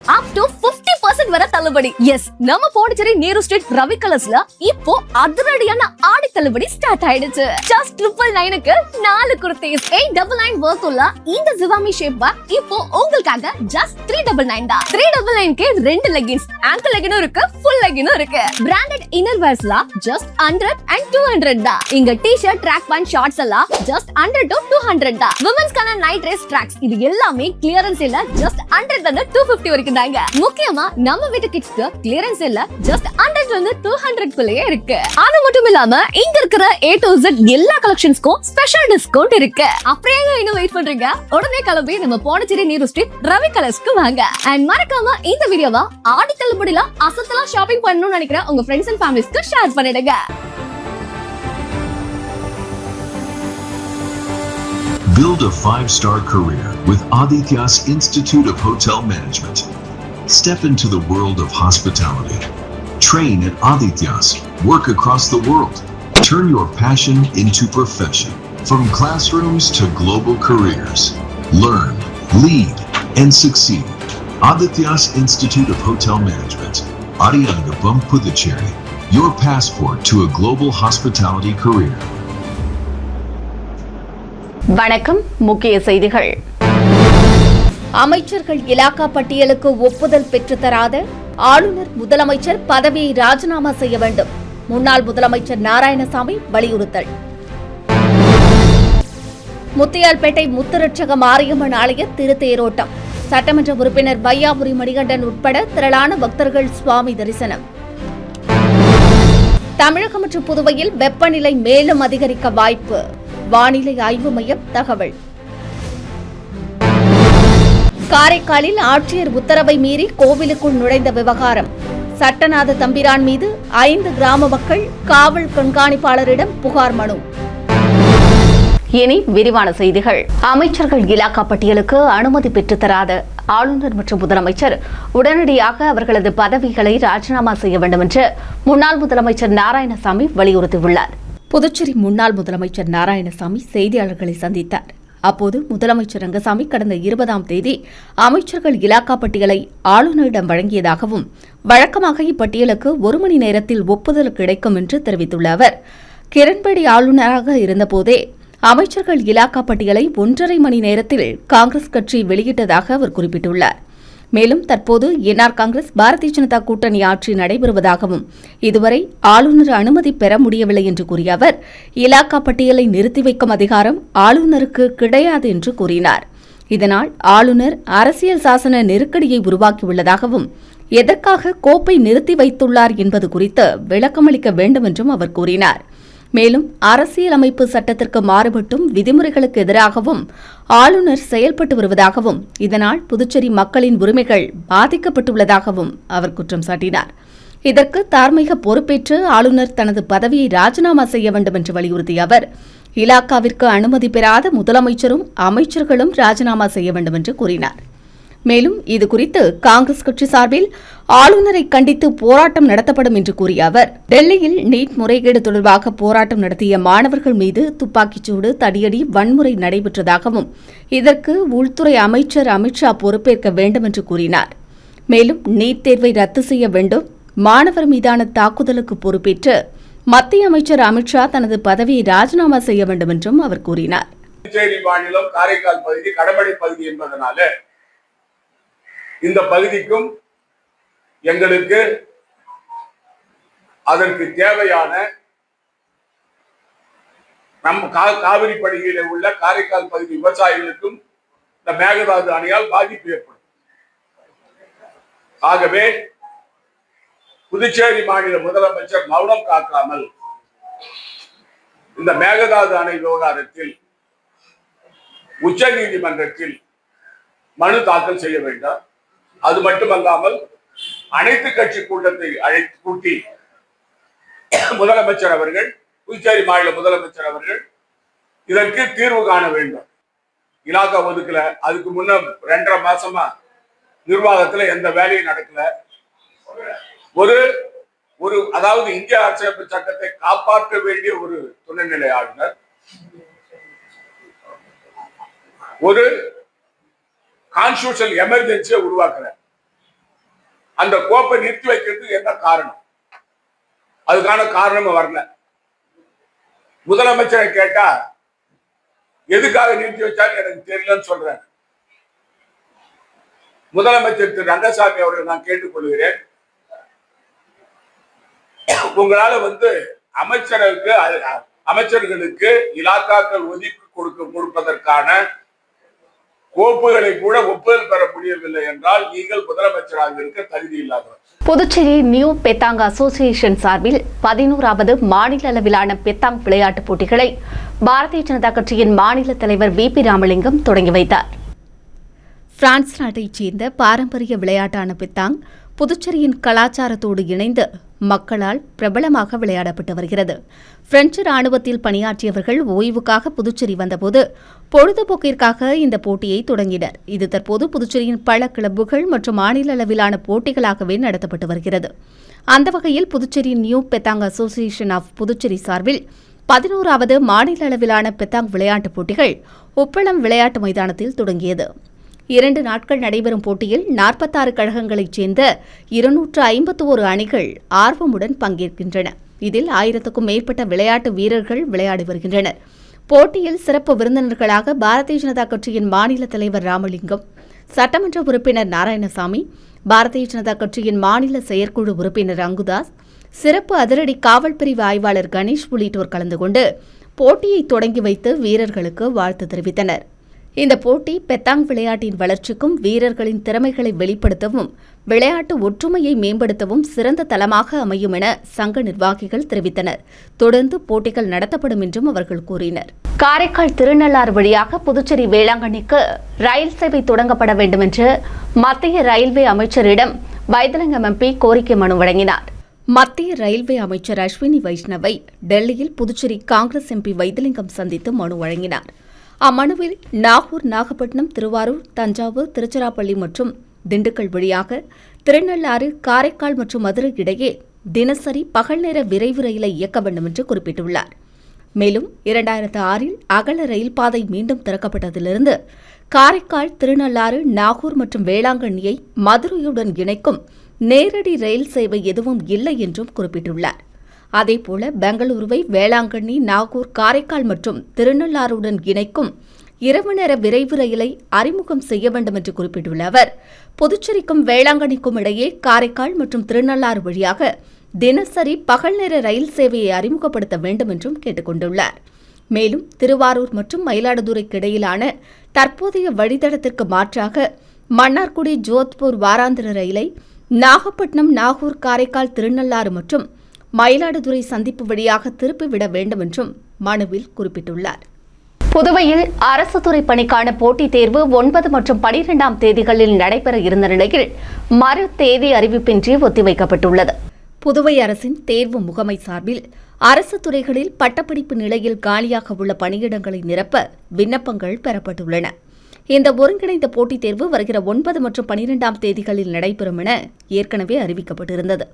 up to 50% வரை தள்ளுபடி. S, நம்ம பாண்டிச்சேரி நேரு ஸ்ட்ரீட் ரவி கலர்ஸ்ல இப்போ அதிரடியான ஆடி தள்ளுபடி ஸ்டார்ட் ஆயிடுச்சு. ஜஸ்ட் 999க்கு 4 குர்தீஸ் 899 வர்த் உள்ள இந்த ஜிவாமி ஷேப் பேக் இப்போ உங்களுக்காக ஜஸ்ட் 399 தான். 399க்கு 2 லெகின்ஸ், ஆங்கிள் லெகினும் இருக்கு, ஃபுல் லெகினும் இருக்கு. பிராண்டட் இன்னர் வேர்ஸ்ல ஜஸ்ட் 100 and 200 தான். இங்க டி-ஷர்ட், ட்ராக் பேண்ட், ஷார்ட்ஸ் எல்லாம் ஜஸ்ட் 100 to 200 தான். விமென்ஸ்க்கான நைட் ட்ரெஸ், ட்ராக்ஸ் இது எல்லாமே கிளியரன்ஸ் இல்ல ஜஸ்ட் 100 ல 250 வரைக்கும் தாங்க. முக்கியமா நம்ம வீட்டு கிட்ஸ்க்கு கிளியரன்ஸ் இல்ல ஜஸ்ட் 100 ல 200 குள்ளேயே இருக்கு. அது மட்டும் இல்லாம இங்க இருக்கிற A to Z எல்லா கலெக்ஷன்ஸ்க்கும் ஸ்பெஷல் டிஸ்கவுண்ட் இருக்கு. அப்படியே இன்னும் வெயிட் பண்றீங்க? உடனே கிளம்பி நம்ம பாண்டிச்சேரி நேரு ஸ்ட்ரீட் ரவி கலர்ஸ்க்கு வாங்க. அண்ட் மறக்காம இந்த வீடியோவை ஆடி தள்ளுபடியில அசத்தலா ஷாப்பிங் பண்ணணும்னு நினைக்கிற உங்க ஃப்ரெண்ட்ஸ் அண்ட் ஃபேமிலிஸ்க்கு ஷேர் பண்ணிடுங்க. Build a 5-star career with Aditya's Institute of Hotel Management. Step into the world of hospitality. Train at Aditya's. Work across the world. Turn your passion into profession. From classrooms to global careers. Learn, lead, and succeed. Aditya's Institute of Hotel Management. Ariyangapam Puducherry. Your passport to a global hospitality career. வணக்கம். முக்கிய செய்திகள். அமைச்சர்கள் இலாகா பட்டியலுக்கு ஒப்புதல் பெற்றுத்தராத ஆளுநர் முதலமைச்சர் பதவியை ராஜினாமா செய்ய வேண்டும். முன்னாள் முதலமைச்சர் நாராயணசாமி வலியுறுத்தல். முத்தியால்பேட்டை முத்துரட்சக மாரியம்மன் ஆலய திருத்தேரோட்டம். சட்டமன்ற உறுப்பினர் வையாபுரி மணிகண்டன் உட்பட திரளான பக்தர்கள் சுவாமி தரிசனம். தமிழகம் மற்றும் புதுவையில் வெப்பநிலை மேலும் அதிகரிக்க வாய்ப்பு. வானிலை ஆய்வு மையம் தகவல். காரைக்காலில் ஆட்சியர் உத்தரவை மீறி கோவிலுக்குள் நுழைந்த விவகாரம். சட்டநாத தம்பிரான் மீது 5 கிராம மக்கள் காவல் கண்காணிப்பாளரிடம் புகார் மனு. இனி விரிவான செய்திகள். அமைச்சர்கள் இலாகா பட்டியலுக்கு அனுமதி பெற்றுத்தராத ஆளுநர் மற்றும் முதலமைச்சர் உடனடியாக அவர்களது பதவிகளை ராஜினாமா செய்ய வேண்டும் என்று முன்னாள் முதலமைச்சர் நாராயணசாமி வலியுறுத்தியுள்ளார். புதுச்சேரி முன்னாள் முதலமைச்சர் நாராயணசாமி செய்தியாளர்களை சந்தித்தார். அப்போது முதலமைச்சர் ரங்கசாமி கடந்த 20ஆம் தேதி அமைச்சர்கள் இலாகா பட்டியலை ஆளுநரிடம் வழங்கியதாகவும் வழக்கமாக இப்பட்டியலுக்கு 1 மணி நேரத்தில் ஒப்புதல் கிடைக்கும் என்று தெரிவித்துள்ள அவர், கிரண்பேடி ஆளுநராக இருந்தபோதே அமைச்சர்கள் இலாகா பட்டியலை 1.5 மணி நேரத்தில் காங்கிரஸ் கட்சி வெளியிட்டதாக அவர் குறிப்பிட்டுள்ளார். மேலும் தற்போது என்ஆர் காங்கிரஸ் பாரதிய ஜனதா கூட்டணி ஆட்சி நடைபெறுவதாகவும் இதுவரை ஆளுநர் அனுமதி பெற முடியவில்லை என்று கூறிய அவர், இலாகா பட்டியலை நிறுத்தி வைக்கும் அதிகாரம் ஆளுநருக்கு கிடையாது என்று கூறினார். இதனால் ஆளுநர் அரசியல் சாசன நெருக்கடியை உருவாக்கியுள்ளதாகவும் எதற்காக கோப்பை நிறுத்தி வைத்துள்ளார் என்பது குறித்து விளக்கமளிக்க வேண்டும் என்றும் அவர் கூறினார். மேலும் அரசியலமைப்பு சட்டத்திற்கு மாறுபட்டும் விதிமுறைகளுக்கு எதிராகவும் ஆளுநர் செயல்பட்டு வருவதாகவும் இதனால் புதுச்சேரி மக்களின் உரிமைகள் பாதிக்கப்பட்டுள்ளதாகவும் அவர் குற்றம் சாட்டினார். இதற்கு தார்மீக பொறுப்பேற்று ஆளுநர் தனது பதவியை ராஜினாமா செய்ய வேண்டும் என்று வலியுறுத்திய அவர், இலாகாவிற்கு அனுமதி பெறாத முதலமைச்சரும் அமைச்சர்களும் ராஜினாமா செய்ய வேண்டும் என்று கூறினார். மேலும் இதுகுறித்து காங்கிரஸ் கட்சி சார்பில் ஆளுநரை கண்டித்து போராட்டம் நடத்தப்படும் என்று கூறிய அவர், டெல்லியில் நீட் முறைகேடு தொடர்பாக போராட்டம் நடத்திய மாணவர்கள் மீது துப்பாக்கிச்சூடு, தடியடி, வன்முறை நடைபெற்றதாகவும் இதற்கு உள்துறை அமைச்சர் அமித்ஷா பொறுப்பேற்க வேண்டும் என்று கூறினார். மேலும் நீட் தேர்வை ரத்து செய்ய வேண்டும், மாணவர் மீதான தாக்குதலுக்கு பொறுப்பேற்று மத்திய அமைச்சர் அமித்ஷா தனது பதவியை ராஜினாமா செய்ய வேண்டும் என்றும் அவர் கூறினார். புதுச்சேரி மாநிலம் காரைக்கால் பகுதி கடமடை பகுதி என்பதனால இந்த பகுதிக்கும் எங்களுக்கு அதற்கு தேவையான நம் காவிரி படுகையில் உள்ள காரைக்கால் பகுதி விவசாயிகளுக்கும் இந்த மேகதாது அணையால் பாதிப்பு ஏற்படும். ஆகவே புதுச்சேரி மாநில முதலமைச்சர் மௌனம் காக்காமல் இந்த மேகதாது அணை விவகாரத்தில் உச்ச நீதிமன்றத்தில் மனு தாக்கல் செய்ய வேண்டும். அது மட்டுமல்லாமல் அனைத்து கட்சி கூட்டத்தை அழைத்து கூட்டி முதலமைச்சர் அவர்கள், புதுச்சேரி மாநில முதலமைச்சர் அவர்கள் இதற்கு தீர்வு காண வேண்டும். இலாகா ஒதுக்கல, அதுக்கு முன்ன 2.5 மாசமா நிர்வாகத்துல எந்த வேலையும் நடக்கல. ஒரு அதாவது இந்திய அரசியலமைப்பு சட்டத்தை காப்பாற்ற வேண்டிய ஒரு துணைநிலை ஆளுநர் ஒரு கான்ஸ்டிடியூஷனல் எமர்ஜென்சியை உருவாக்குற அந்த கோப்பை நிறுத்தி வைக்கிறதுக்கு என்ன காரணம்? அதுக்கான காரணமும் வரல. முதலமைச்சரை கேட்டா எதுக்காக நிறுத்தி வச்சாலும் எனக்கு தெரியலன்னு சொல்றேன். முதலமைச்சர் திரு ரங்கசாமி அவர்கள் நான் கேட்டுக்கொள்கிறேன், உங்களால அமைச்சர்களுக்கு இலாக்காக்கள் ஒதுக்கி கொடுப்பதற்கான கோப்புகளை கூட ஒப்புதல் பெற முடியவில்லை என்றால் நீங்கள் முதலமைச்சராக இருக்க தகுதி இல்லாதவர். புதுச்சேரி நியூ பெத்தாங் அசோசியேஷன் சார்பில் 11வது மாநில அளவிலான பெத்தாங் விளையாட்டுப் போட்டிகளை பாரதிய ஜனதா கட்சியின் மாநில தலைவர் VP ராமலிங்கம் தொடங்கி வைத்தார். பிரான்ஸ் நாட்டைச் சேர்ந்த பாரம்பரிய விளையாட்டான பெத்தாங் புதுச்சேரியின் கலாச்சாரத்தோடு இணைந்து மக்களால் பிரபலமாக விளையாடப்பட்டு வருகிறது. பிரெஞ்சு ராணுவத்தில் பணியாற்றியவர்கள் ஓய்வுக்காக புதுச்சேரி வந்தபோது பொழுதுபோக்கிற்காக இந்த போட்டியை தொடங்கினர். இது தற்போது புதுச்சேரியின் பல கிளப்புகள் மற்றும் மாநில அளவிலான போட்டிகளாகவே நடத்தப்பட்டு வருகிறது. அந்த வகையில் Puducherry new petanque association of Puducherry சார்பில் 11வது மாநில அளவிலான பெத்தாங் விளையாட்டுப் போட்டிகள் உப்பளம் விளையாட்டு மைதானத்தில் தொடங்கியது. 2 நாட்கள் நடைபெறும் போட்டியில் 46 கழகங்களைச் சேர்ந்த 251 அணிகள் ஆர்வமுடன் பங்கேற்கின்றன. இதில் 1000க்கும் மேற்பட்ட விளையாட்டு வீரர்கள் விளையாடி வருகின்றனர். போட்டியில் சிறப்பு விருந்தினர்களாக பாரதிய ஜனதா கட்சியின் மாநில தலைவர் ராமலிங்கம், சட்டமன்ற உறுப்பினர் நாராயணசாமி, பாரதிய ஜனதா கட்சியின் மாநில செயற்குழு உறுப்பினர் அங்குதாஸ், சிறப்பு அதிரடி காவல் பிரிவு ஆய்வாளர் கணேஷ் உள்ளிட்டோர் கலந்து கொண்டு போட்டியை தொடங்கி வைத்து வீரர்களுக்கு வாழ்த்து தெரிவித்தனர். இந்த போட்டி பெத்தாங் விளையாட்டின் வளர்ச்சிக்கும் வீரர்களின் திறமைகளை வெளிப்படுத்தவும் விளையாட்டு ஒற்றுமையை மேம்படுத்தவும் சிறந்த தளமாக அமையும் என சங்க நிர்வாகிகள் தெரிவித்தனர். தொடர்ந்து போட்டிகள் நடத்தப்படும் என்றும் அவர்கள் கூறினர். காரைக்கால் திருநள்ளாறு வழியாக புதுச்சேரி வேளாங்கண்ணிக்கு ரயில் சேவை தொடங்கப்பட வேண்டும் என்று மத்திய ரயில்வே அமைச்சரிடம் வைத்திலிங்கம் MP கோரிக்கை மனு வழங்கினார். மத்திய ரயில்வே அமைச்சர் அஸ்வினி வைஷ்ணவை டெல்லியில் புதுச்சேரி காங்கிரஸ் MP வைத்திலிங்கம் சந்தித்து மனு வழங்கினார். அம்மனுவில் நாகூர், நாகப்பட்டினம், திருவாரூர், தஞ்சாவூர், திருச்சிராப்பள்ளி மற்றும் திண்டுக்கல் வழியாக திருநள்ளாறு, காரைக்கால் மற்றும் மதுரை இடையே தினசரி பகல் நேர விரைவு ரயிலை இயக்க வேண்டும் என்று குறிப்பிட்டுள்ளார். மேலும் 2006இல் அகல ரயில் பாதை மீண்டும் திறக்கப்பட்டதிலிருந்து காரைக்கால், திருநள்ளாறு, நாகூர் மற்றும் வேளாங்கண்ணியை மதுரையுடன் இணைக்கும் நேரடி ரயில் சேவை எதுவும் இல்லை என்றும் குறிப்பிட்டுள்ளார். அதேபோல பெங்களூருவை வேளாங்கண்ணி, நாகூர், காரைக்கால் மற்றும் திருநள்ளாறுடன் இணைக்கும் இரவு நேர விரைவு ரயிலை அறிமுகம் செய்ய வேண்டும் என்று குறிப்பிட்டுள்ள அவர், புதுச்சேரிக்கும் வேளாங்கண்ணிக்கும் இடையே காரைக்கால் மற்றும் திருநள்ளாறு வழியாக தினசரி பகல் நேர ரயில் சேவையை அறிமுகப்படுத்த வேண்டும் என்றும் கேட்டுக் கொண்டுள்ளார். மேலும் திருவாரூர் மற்றும் மயிலாடுதுறைக்கு இடையிலான தற்போதைய வழித்தடத்திற்கு மாற்றாக மன்னார்குடி, ஜோத்பூர் வாராந்திர ரயிலை நாகப்பட்டினம், நாகூர், காரைக்கால், திருநள்ளாறு மற்றும் மயிலாடுதுறை சந்திப்பு வழியாக திருப்பிவிட வேண்டும் என்றும் மனுவில் குறிப்பிட்டுள்ளார். புதுவையில் அரசு துறை பணிக்கான போட்டித் தேர்வு 9 மற்றும் 12ஆம் தேதிகளில் நடைபெற இருந்த நிலையில் மறு தேதி அறிவிப்பின்றி ஒத்திவைக்கப்பட்டுள்ளது. புதுவை அரசின் தேர்வு முகமை சார்பில் அரசு துறைகளில் பட்டப்படிப்பு நிலையில் காலியாக உள்ள பணியிடங்களை நிரப்ப விண்ணப்பங்கள் பெறப்பட்டுள்ளன. இந்த ஒருங்கிணைந்த போட்டித் தேர்வு வருகிற 9 மற்றும் 12ஆம் தேதிகளில் நடைபெறும் என ஏற்கனவே அறிவிக்கப்பட்டிருந்தது.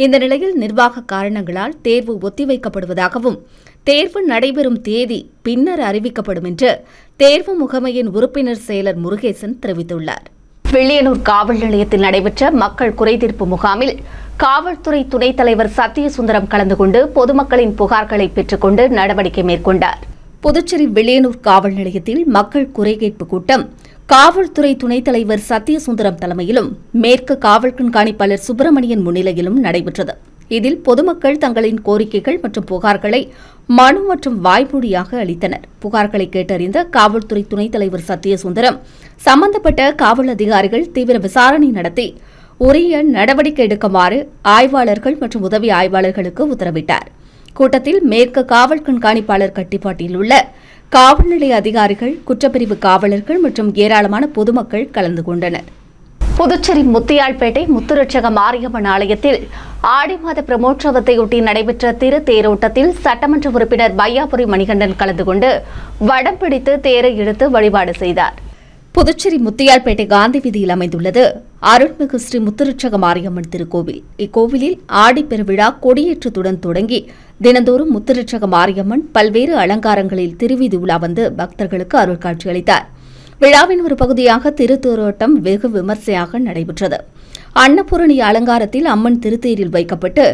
இந்த நிலையில் நிர்வாக காரணங்களால் தேர்வு ஒத்திவைக்கப்படுவதாகவும் தேர்வு நடைபெறும் தேதி பின்னர் அறிவிக்கப்படும் என்று தேர்வு முகமையின் உறுப்பினர் செயலர் முருகேசன் தெரிவித்துள்ளார். வில்லியனூர் காவல் நிலையத்தில் நடைபெற்ற மக்கள் குறைதீர்ப்பு முகாமில் காவல்துறை துணைத் தலைவர் சத்தியசுந்தரம் கலந்து கொண்டு பொதுமக்களின் புகார்களை பெற்றுக்கொண்டு நடவடிக்கை மேற்கொண்டார். புதுச்சேரி வில்லியனூர் காவல் நிலையத்தில் மக்கள் குறைகேட்பு கூட்டம் காவல்துறை துணைத் தலைவர் சத்தியசுந்தரம் தலைமையிலும் மேற்கு காவல் கண்காணிப்பாளர் சுப்பிரமணியன் முன்னிலையிலும் நடைபெற்றது. இதில் பொதுமக்கள் தங்களின் கோரிக்கைகள் மற்றும் புகார்களை மனு மற்றும் வாய்மொழியாக அளித்தனர். புகார்களை கேட்டறிந்த காவல்துறை துணைத் தலைவர் சத்தியசுந்தரம் சம்பந்தப்பட்ட காவல் அதிகாரிகள் தீவிர விசாரணை நடத்தி உரிய நடவடிக்கை எடுக்குமாறு ஆய்வாளர்கள் மற்றும் உதவி ஆய்வாளர்களுக்கு உத்தரவிட்டார். கூட்டத்தில் மேற்கு காவல் கண்காணிப்பாளர் கட்டுப்பாட்டில் உள்ள காவல் நிலைய அதிகாரிகள், குற்றப்பிரிவு காவலர்கள் மற்றும் ஏராளமான பொதுமக்கள் கலந்து கொண்டனர். புதுச்சேரி முத்தியால்பேட்டை முத்துரட்சக மாரியம்மன் ஆலயத்தில் ஆடி மாத பிரமோற்சவத்தையொட்டி நடைபெற்ற திரு தேரோட்டத்தில் சட்டமன்ற உறுப்பினர் வையாபுரி மணிகண்டன் கலந்து கொண்டு வடம் பிடித்து தேரை இழுத்து வழிபாடு செய்தார். புதுச்சேரி முத்தியால்பேட்டை காந்தி வீதியில் அமைந்துள்ளது அருள்மிகு ஸ்ரீ முத்துரட்சக மாரியம்மன் திருக்கோவில். இக்கோவிலில் ஆடிப்பெருவிழா கொடியேற்றத்துடன் தொடங்கி தினந்தோறும் முத்துரட்சக மாரியம்மன் பல்வேறு அலங்காரங்களில் திருவீதி உலா வந்து பக்தர்களுக்கு அருள்காட்சி அளித்தார். விழாவின் ஒரு பகுதியாக திருத்தேரோட்டம் வெகு விமர்சையாக நடைபெற்றது. அன்னபூரணி அலங்காரத்தில் அம்மன் திருத்தேரில் வைக்கப்பட்டு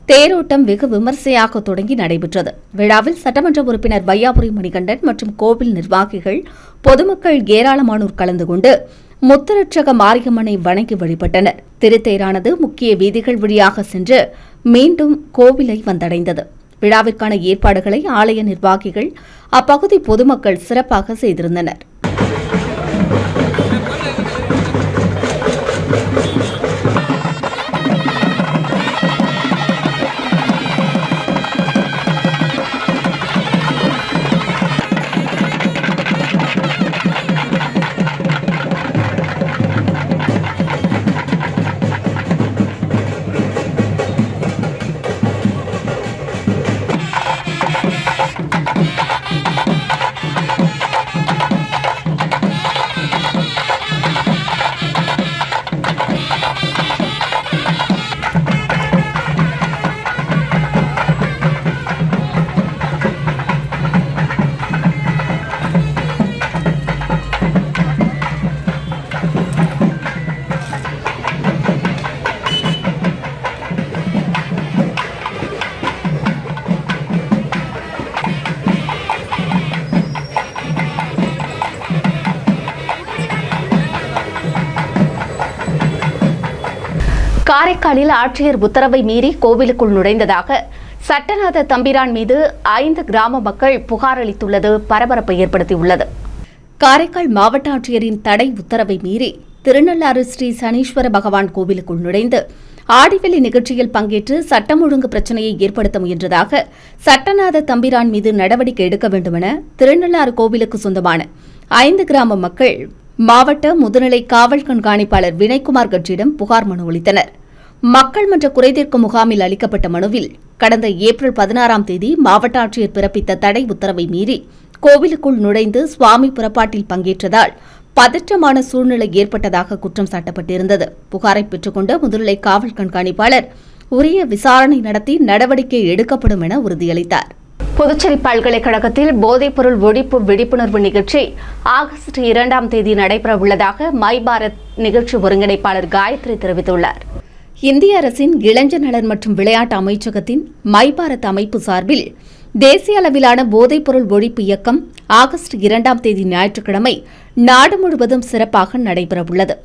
தேரோட்டம் வெகு விமர்சையாக தொடங்கி நடைபெற்றது. விழாவில் சட்டமன்ற உறுப்பினர் வையாபுரி மணிகண்டன் மற்றும் கோவில் நிர்வாகிகள், பொதுமக்கள் ஏராளமானோர் கலந்து கொண்டு முத்துரட்சக மாரியம்மனை வணங்கி வழிபட்டனர். திருத்தேரானது முக்கிய வீதிகள் வழியாக சென்று மீண்டும் கோவிலை வந்தடைந்தது. விழாவிற்கான ஏற்பாடுகளை ஆலய நிர்வாகிகள், அப்பகுதி பொதுமக்கள் சிறப்பாக செய்திருந்தனர். காரைக்காலில் ஆட்சியர் உத்தரவை மீறி கோவிலுக்குள் நுழைந்ததாக சட்டநாத தம்பிரான் மீது 5 கிராம மக்கள் புகார் அளித்துள்ளது பரபரப்பை ஏற்படுத்தியுள்ளது. காரைக்கால் மாவட்ட ஆட்சியரின் தடை உத்தரவை மீறி திருநள்ளாறு ஸ்ரீ சனீஸ்வர பகவான் கோவிலுக்குள் நுழைந்து ஆடிவெள்ளி நிகழ்ச்சியில் பங்கேற்று சட்டம் ஒழுங்கு பிரச்சினையை ஏற்படுத்த முயன்றதாக சட்டநாத தம்பிரான் மீது நடவடிக்கை எடுக்க வேண்டுமென திருநள்ளாறு கோவிலுக்கு சொந்தமான 5 கிராம மக்கள் மாவட்ட முதுநிலை காவல் கண்காணிப்பாளர் வினய்குமார் கட்சியிடம் புகார் மனு அளித்தனர். மக்கள் மன்ற குறைதீர்க்கும் முகாமில் அளிக்கப்பட்ட மனுவில் கடந்த ஏப்ரல் 16ஆம் தேதி மாவட்ட ஆட்சியர் பிறப்பித்த தடை உத்தரவை மீறி கோவிலுக்குள் நுழைந்து சுவாமி புறப்பாட்டில் பங்கேற்றதால் பதற்றமான சூழ்நிலை ஏற்பட்டதாக குற்றம் சாட்டப்பட்டிருந்தது. புகாரை பெற்றுக்கொண்ட முதுநிலை காவல் கண்காணிப்பாளர் உரிய விசாரணை நடத்தி நடவடிக்கை எடுக்கப்படும் என உறுதியளித்தார். புதுச்சேரி பல்கலைக்கழகத்தில் போதைப்பொருள் ஒழிப்பு விழிப்புணர்வு நிகழ்ச்சி ஆகஸ்ட் 2ஆம் தேதி நடைபெறவுள்ளதாக மை பாரத் நிகழ்ச்சி ஒருங்கிணைப்பாளர் காயத்ரி தெரிவித்துள்ளார். இந்திய அரசின் இளைஞர் நலன் மற்றும் விளையாட்டு அமைச்சகத்தின் மை பாரத் அமைப்பு சார்பில் தேசிய அளவிலான போதைப்பொருள் ஒழிப்பு இயக்கம் ஆகஸ்ட் 2ஆம் தேதி ஞாயிற்றுக்கிழமை நாடு முழுவதும் சிறப்பாக நடைபெறவுள்ளது.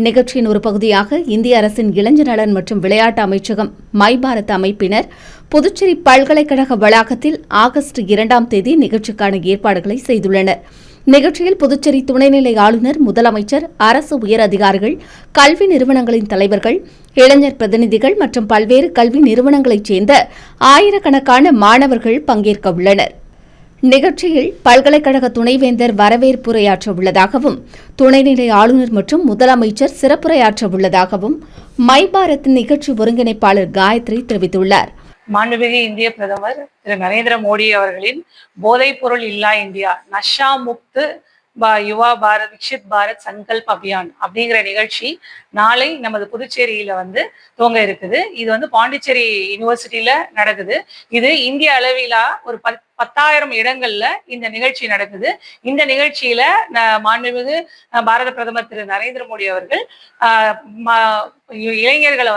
நிகழ்ச்சியின் ஒரு பகுதியாக இந்திய அரசின் இளைஞர் நலன் மற்றும் விளையாட்டு அமைச்சகம் மை பாரத் அமைப்பினர் புதுச்சேரி பல்கலைக்கழக வளாகத்தில் ஆகஸ்ட் 2ஆம் தேதி நிகழ்ச்சிக்கான ஏற்பாடுகளை செய்துள்ளனர். நிகழ்ச்சியில் புதுச்சேரி துணைநிலை ஆளுநர், முதலமைச்சர், அரசு உயர் அதிகாரிகள், கல்வி நிறுவனங்களின் தலைவர்கள், இளைஞர் பிரதிநிதிகள் மற்றும் பல்வேறு கல்வி நிறுவனங்களைச் சேர்ந்த ஆயிரக்கணக்கான மாணவர்கள் பங்கேற்க உள்ளனர். நிகழ்ச்சியில் பல்கலைக்கழக துணைவேந்தர் வரவேற்புரையாற்ற உள்ளதாகவும், துணைநிலை ஆளுநர் மற்றும் முதலமைச்சர் சிறப்புரையாற்ற உள்ளதாகவும் மை பாரத் நிகழ்ச்சி ஒருங்கிணைப்பாளர் காயத்ரி தெரிவித்துள்ளார். மாண்புமிகு இந்திய பிரதமர் திரு நரேந்திர மோடி அவர்களின் போதைப் பொருள் இல்லா இந்தியா, நஷா முக்து யுவா பாரத் விக்ஷித் பாரத் சங்கல்ப் அபியான் அப்படிங்கிற நிகழ்ச்சி நாளை நமது புதுச்சேரியில துவங்க இருக்குது. இது பாண்டிச்சேரி யூனிவர்சிட்டியில நடக்குது. இது இந்திய அளவிலா ஒரு 10,000 இடங்கள்ல இந்த நிகழ்ச்சி நடக்குது. இந்த நிகழ்ச்சியில மாண்புமிகு பாரத பிரதமர் திரு நரேந்திர மோடி அவர்கள் இளைஞர்களை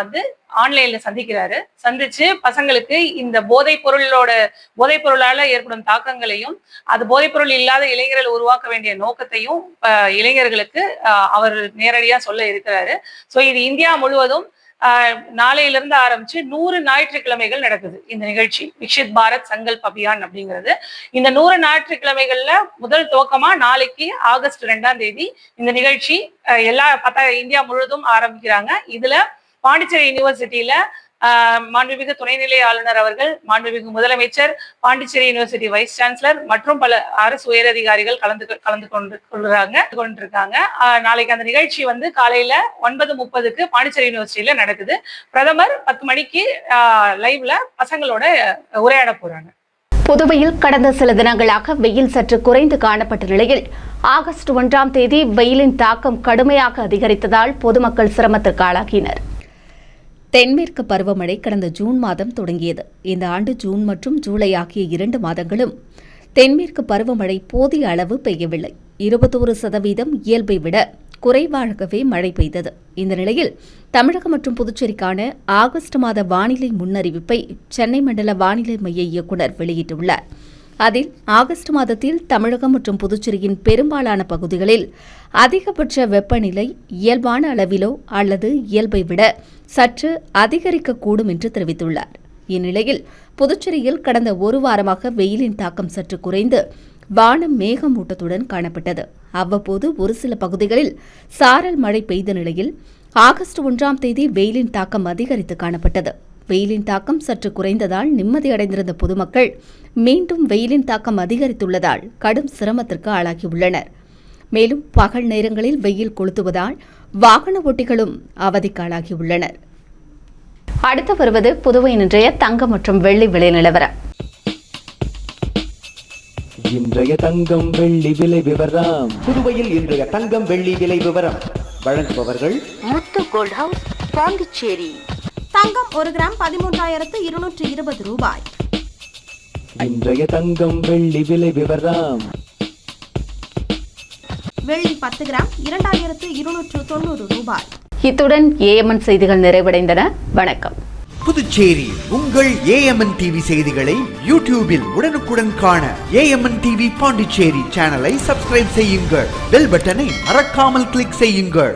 ஆன்லைன்ல சந்திக்கிறாரு. சந்திச்சு பசங்களுக்கு இந்த போதைப் பொருளால ஏற்படும் தாக்கங்களையும், அது போதைப் பொருள் இல்லாத இளைஞர்களை உருவாக்க வேண்டிய நோக்கத்தையும் இளைஞர்களுக்கு அவர் நேரடியா சொல்ல இருக்கிறாரு. சோ இது இந்தியா முழுவதும் நாளையிலிருந்து ஆரம்பிச்சு 100 ஞாயிற்றுக்கிழமைகள் நடக்குது இந்த நிகழ்ச்சி, விக்ஷித் பாரத் சங்கல்ப் அபியான் அப்படிங்கிறது. இந்த 100 ஞாயிற்றுக்கிழமைகள்ல முதல் துவக்கமா நாளைக்கு ஆகஸ்ட் 2ஆம் தேதி இந்த நிகழ்ச்சி இந்தியா முழுவதும் ஆரம்பிக்கிறாங்க. இதுல பாண்டிச்சேரி யூனிவர்சிட்டியில மாண்புமிகு துணைநிலை ஆளுநர் அவர்கள், மாண்புமிகு முதலமைச்சர், பாண்டிச்சேரி யூனிவர்சிட்டி வைஸ் சான்சலர் மற்றும் பல அரசு உயரதிகாரிகள் கலந்து கொண்டிருக்காங்க. நாளைக்கு அந்த நிகழ்ச்சி காலையில 9:30க்கு பாண்டிச்சேரி யூனிவர்சிட்டியில நடக்குது. பிரதமர் 10 மணிக்கு லைவ்ல பசங்களோட உரையாட போறாங்க. புதுவையில் கடந்த சில தினங்களாக வெயில் சற்று குறைந்து காணப்பட்ட நிலையில் ஆகஸ்ட் 1ஆம் தேதி வெயிலின் தாக்கம் கடுமையாக அதிகரித்ததால் பொதுமக்கள் சிரமத்திற்கு ஆளாகினர். தென்மேற்கு பருவமழை கடந்த ஜூன் மாதம் தொடங்கியது. இந்த ஆண்டு ஜூன் மற்றும் ஜூலை ஆகிய 2 மாதங்களும் தென்மேற்கு பருவமழை போதிய அளவு பெய்யவில்லை. 21% இயல்பை விட குறைவாகவே மழை பெய்தது. இந்த நிலையில் தமிழகம் மற்றும் புதுச்சேரிக்கான ஆகஸ்ட் மாத வானிலை முன்னறிவிப்பை சென்னை மண்டல வானிலை மைய இயக்குநர் வெளியிட்டுள்ளார். அதில் ஆகஸ்ட் மாதத்தில் தமிழகம் மற்றும் புதுச்சேரியின் பெரும்பாலான பகுதிகளில் அதிகபட்ச வெப்பநிலை இயல்பான அளவிலோ அல்லது இயல்பை விட சற்று அதிகரிக்கக்கூடும் என்று தெரிவித்துள்ளார். இந்நிலையில் புதுச்சேரியில் கடந்த ஒரு வாரமாக வெயிலின் தாக்கம் சற்று குறைந்து வானம் மேகமூட்டத்துடன் காணப்பட்டது. அவ்வப்போது ஒரு சில பகுதிகளில் சாரல் மழை பெய்த நிலையில் ஆகஸ்ட் 1ஆம் தேதி வெயிலின் தாக்கம் அதிகரித்து காணப்பட்டது. வெயிலின் தாக்கம் சற்று குறைந்ததால் நிம்மதியடைந்திருந்த பொதுமக்கள் மீண்டும் வெயிலின் தாக்கம் அதிகரித்துள்ளதால் கடும் சிரமத்திற்கு ஆளாகியுள்ளனர். மேலும் பகல் நேரங்களில் வெயில் கொளுத்துவதால் வாகன ஓட்டிகளும் அவதிக்கு ஆளாகியுள்ளனர். அடுத்து வருவது புதுவையின் இன்றைய தங்கம் மற்றும் வெள்ளி விலை நிலவரம். இன்றைய தங்கம் வெள்ளி விலை விவரம். புதுவையில் இன்றைய தங்கம் வெள்ளி விலை விவரம் வழங்குபவர்கள் முத்து கோல்ட் ஹவுஸ், பாண்டிச்சேரி. தங்கம் 1 கிராம் 13,220 ரூபாய். இன்றைய தங்கம் வெள்ளி விலை விவரம். வெள்ளி 10 கிராம் 2,290 ரூபாய். இத்துடன் ஏஎம்என் செய்திகள் நிறைவடைந்தன. வணக்கம். புதுச்சேரி உங்கள் ஏஎம்என் டிவி செய்திகளை யூடியூபில் உடனுக்குடன் காண ஏஎம்என் டிவி பாண்டிச்சேரி சேனலை சப்ஸ்கிரைப் செய்யுங்கள். பெல் பட்டனை மறக்காமல் கிளிக் செய்யுங்கள்.